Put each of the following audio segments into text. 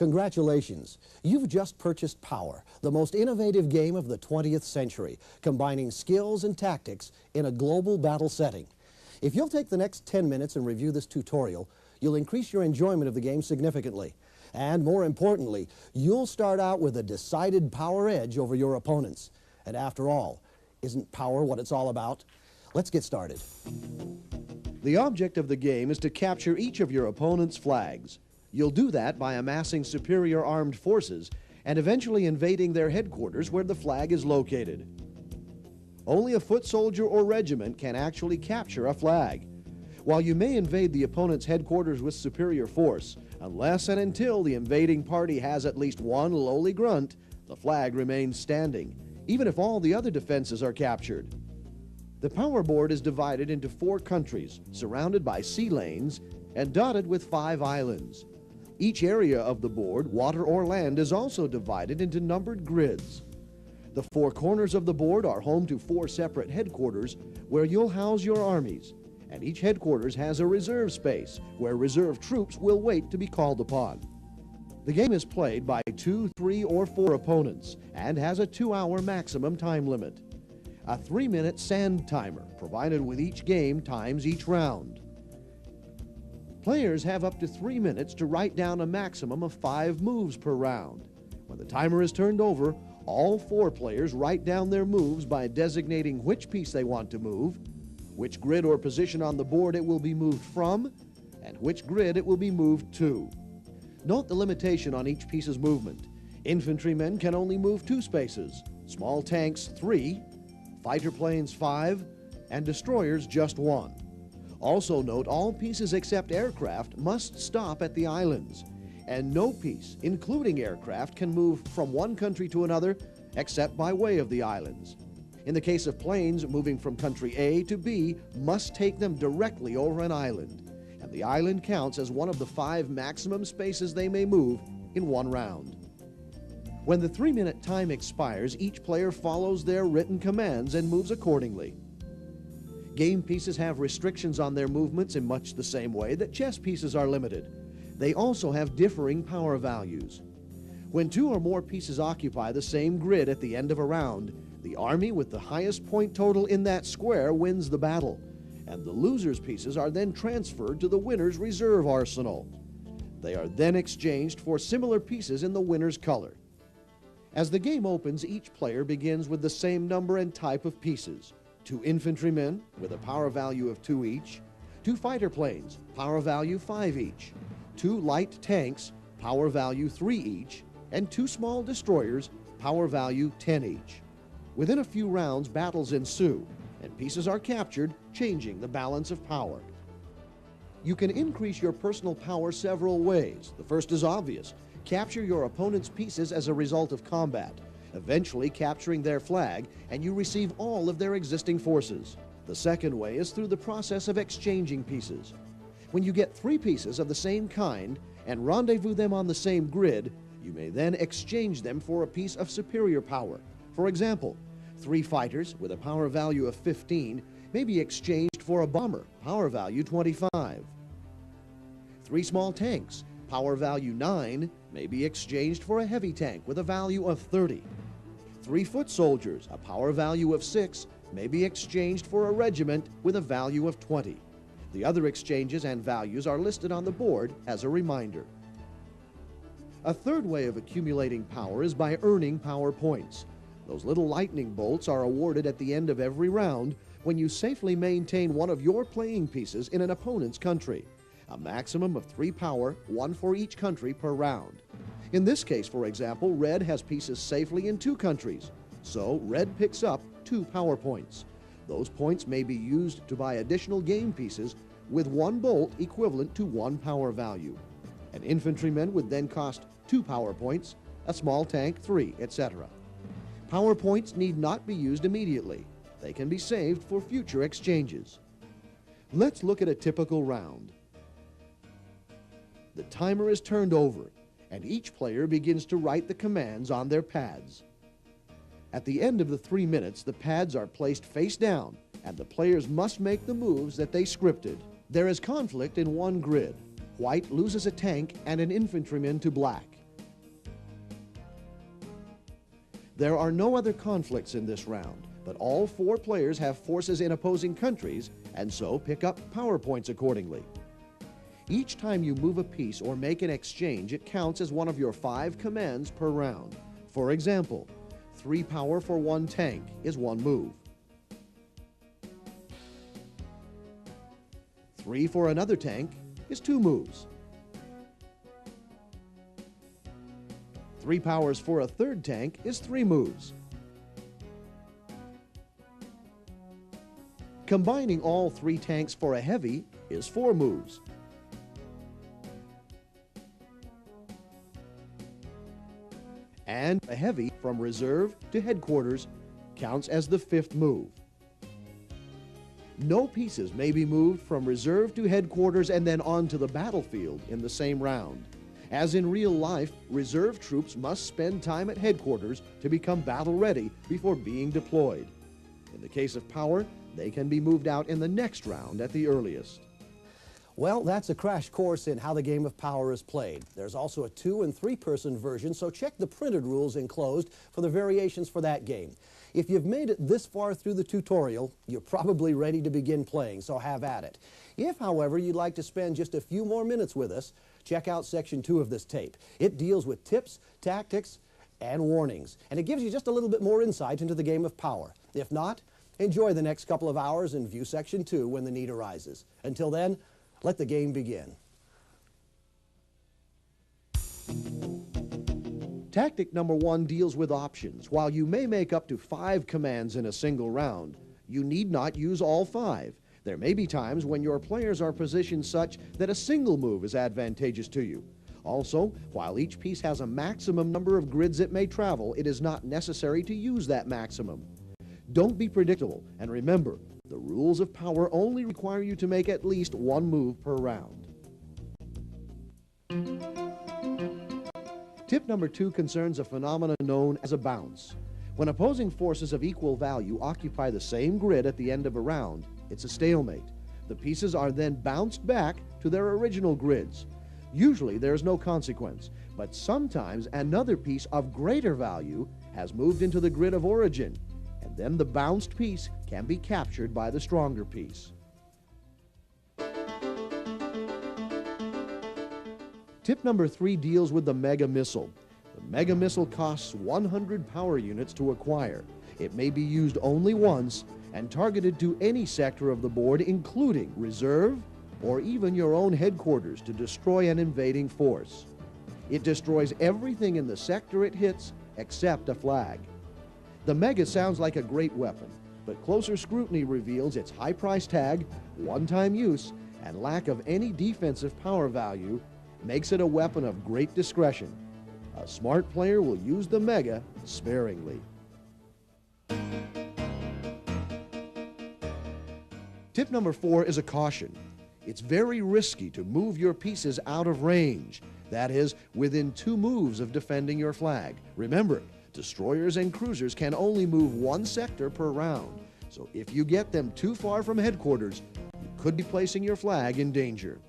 Congratulations! You've just purchased Power, the most innovative game of the 20th century, combining skills and tactics in a global battle setting. If you'll take the next 10 minutes and review this tutorial, you'll increase your enjoyment of the game significantly. And more importantly, you'll start out with a decided power edge over your opponents. And after all, isn't power what it's all about? Let's get started. The object of the game is to capture each of your opponent's flags. You'll do that by amassing superior armed forces and eventually invading their headquarters where the flag is located. Only a foot soldier or regiment can actually capture a flag. While you may invade the opponent's headquarters with superior force, unless and until the invading party has at least one lowly grunt, the flag remains standing, even if all the other defenses are captured. The power board is divided into 4 countries, surrounded by sea lanes and dotted with 5 islands. Each area of the board, water or land, is also divided into numbered grids. The 4 corners of the board are home to 4 separate headquarters where you'll house your armies, and each headquarters has a reserve space where reserve troops will wait to be called upon. The game is played by 2, 3, or 4 opponents and has a 2-hour maximum time limit. A 3-minute sand timer provided with each game times each round. Players have up to 3 minutes to write down a maximum of 5 moves per round. When the timer is turned over, all 4 players write down their moves by designating which piece they want to move, which grid or position on the board it will be moved from, and which grid it will be moved to. Note the limitation on each piece's movement. Infantrymen can only move 2 spaces, small tanks 3, fighter planes 5, and destroyers just 1. Also note all pieces except aircraft must stop at the islands, and no piece, including aircraft, can move from one country to another except by way of the islands. In the case of planes, moving from country A to B must take them directly over an island, and the island counts as one of the 5 maximum spaces they may move in one round. When the 3-minute time expires, each player follows their written commands and moves accordingly. Game pieces have restrictions on their movements in much the same way that chess pieces are limited. They also have differing power values. When 2 or more pieces occupy the same grid at the end of a round, the army with the highest point total in that square wins the battle, and the loser's pieces are then transferred to the winner's reserve arsenal. They are then exchanged for similar pieces in the winner's color. As the game opens, each player begins with the same number and type of pieces. 2 infantrymen with a power value of 2 each, 2 fighter planes, power value 5 each, 2 light tanks, power value 3 each, and 2 small destroyers, power value 10 each. Within a few rounds, battles ensue, and pieces are captured, changing the balance of power. You can increase your personal power several ways. The first is obvious. Capture your opponent's pieces as a result of combat, eventually capturing their flag, and you receive all of their existing forces. The second way is through the process of exchanging pieces. When you get 3 pieces of the same kind and rendezvous them on the same grid, you may then exchange them for a piece of superior power. For example, 3 fighters with a power value of 15 may be exchanged for a bomber, power value 25. 3 small tanks, power value 9, may be exchanged for a heavy tank with a value of 30. 3 foot soldiers, a power value of 6, may be exchanged for a regiment with a value of 20. The other exchanges and values are listed on the board as a reminder. A third way of accumulating power is by earning power points. Those little lightning bolts are awarded at the end of every round when you safely maintain one of your playing pieces in an opponent's country. A maximum of 3 power, 1 for each country per round. In this case, for example, Red has pieces safely in 2 countries, so Red picks up 2 power points. Those points may be used to buy additional game pieces with 1 bolt equivalent to 1 power value. An infantryman would then cost 2 power points, a small tank 3, etc. Power points need not be used immediately. They can be saved for future exchanges. Let's look at a typical round. The timer is turned over, and each player begins to write the commands on their pads. At the end of the 3 minutes, the pads are placed face down, and the players must make the moves that they scripted. There is conflict in one grid. White loses a tank and an infantryman to black. There are no other conflicts in this round, but all 4 players have forces in opposing countries and so pick up power points accordingly. Each time you move a piece or make an exchange, it counts as one of your 5 commands per round. For example, 3 power for 1 tank is 1 move. 3 for another tank is 2 moves. 3 powers for a third tank is 3 moves. Combining all 3 tanks for a heavy is 4 moves. And a heavy from reserve to headquarters counts as the 5th move. No pieces may be moved from reserve to headquarters and then on to the battlefield in the same round. As in real life, reserve troops must spend time at headquarters to become battle ready before being deployed. In the case of power, they can be moved out in the next round at the earliest. Well, that's a crash course in how the game of power is played. There's also a 2- and 3-person version, so check the printed rules enclosed for the variations for that game. If you've made it this far through the tutorial, you're probably ready to begin playing, so have at it. If, however, you'd like to spend just a few more minutes with us, check out Section 2 of this tape. It deals with tips, tactics, and warnings, and it gives you just a little bit more insight into the game of power. If not, enjoy the next couple of hours and view Section 2 when the need arises. Until then, let the game begin. Tactic number 1 deals with options. While you may make up to 5 commands in a single round, you need not use all 5. There may be times when your players are positioned such that a single move is advantageous to you. Also, while each piece has a maximum number of grids it may travel, it is not necessary to use that maximum. Don't be predictable, and remember, the rules of power only require you to make at least 1 move per round. Tip number 2 concerns a phenomenon known as a bounce. When opposing forces of equal value occupy the same grid at the end of a round, it's a stalemate. The pieces are then bounced back to their original grids. Usually there's no consequence, but sometimes another piece of greater value has moved into the grid of origin, and then the bounced piece can be captured by the stronger piece. Tip number 3 deals with the Mega Missile. The Mega Missile costs 100 power units to acquire. It may be used only once and targeted to any sector of the board, including reserve or even your own headquarters, to destroy an invading force. It destroys everything in the sector it hits except a flag. The Mega sounds like a great weapon, but closer scrutiny reveals its high price tag, one-time use, and lack of any defensive power value makes it a weapon of great discretion. A smart player will use the Mega sparingly. Tip number 4 is a caution. It's very risky to move your pieces out of range. That is, within 2 moves of defending your flag. Remember, destroyers and cruisers can only move 1 sector per round. So if you get them too far from headquarters, you could be placing your flag in danger.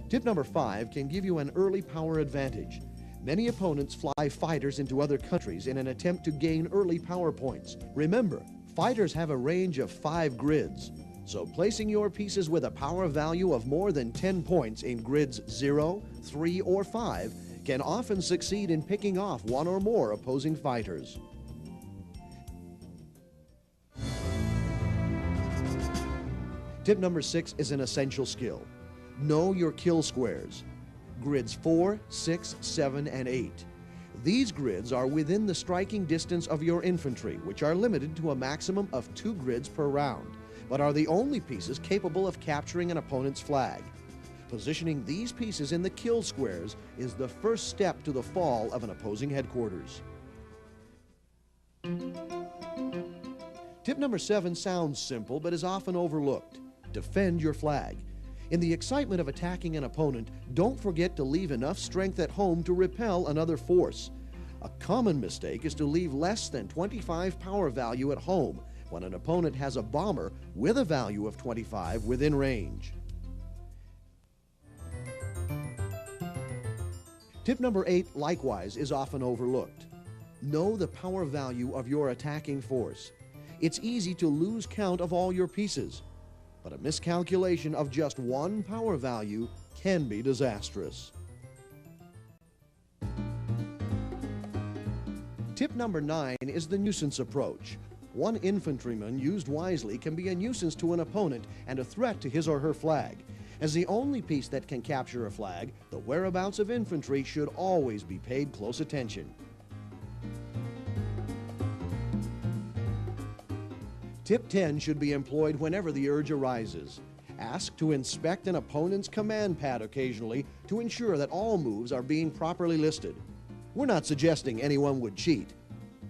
Tip number 5 can give you an early power advantage. Many opponents fly fighters into other countries in an attempt to gain early power points. Remember, fighters have a range of 5 grids, so placing your pieces with a power value of more than 10 points in grids 0, 3, or 5 can often succeed in picking off 1 or more opposing fighters. Tip number 6 is an essential skill. Know your kill squares. Grids 4, 6, 7, and 8. These grids are within the striking distance of your infantry, which are limited to a maximum of 2 grids per round, but are the only pieces capable of capturing an opponent's flag. Positioning these pieces in the kill squares is the first step to the fall of an opposing headquarters. Tip number 7 sounds simple, but is often overlooked. Defend your flag. In the excitement of attacking an opponent, don't forget to leave enough strength at home to repel another force. A common mistake is to leave less than 25 power value at home when an opponent has a bomber with a value of 25 within range. Tip number 8, likewise, is often overlooked. Know the power value of your attacking force. It's easy to lose count of all your pieces, but a miscalculation of just one power value can be disastrous. Tip number 9 is the nuisance approach. One infantryman used wisely can be a nuisance to an opponent and a threat to his or her flag. As the only piece that can capture a flag, the whereabouts of infantry should always be paid close attention. Tip 10 should be employed whenever the urge arises. Ask to inspect an opponent's command pad occasionally to ensure that all moves are being properly listed. We're not suggesting anyone would cheat,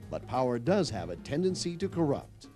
but power does have a tendency to corrupt.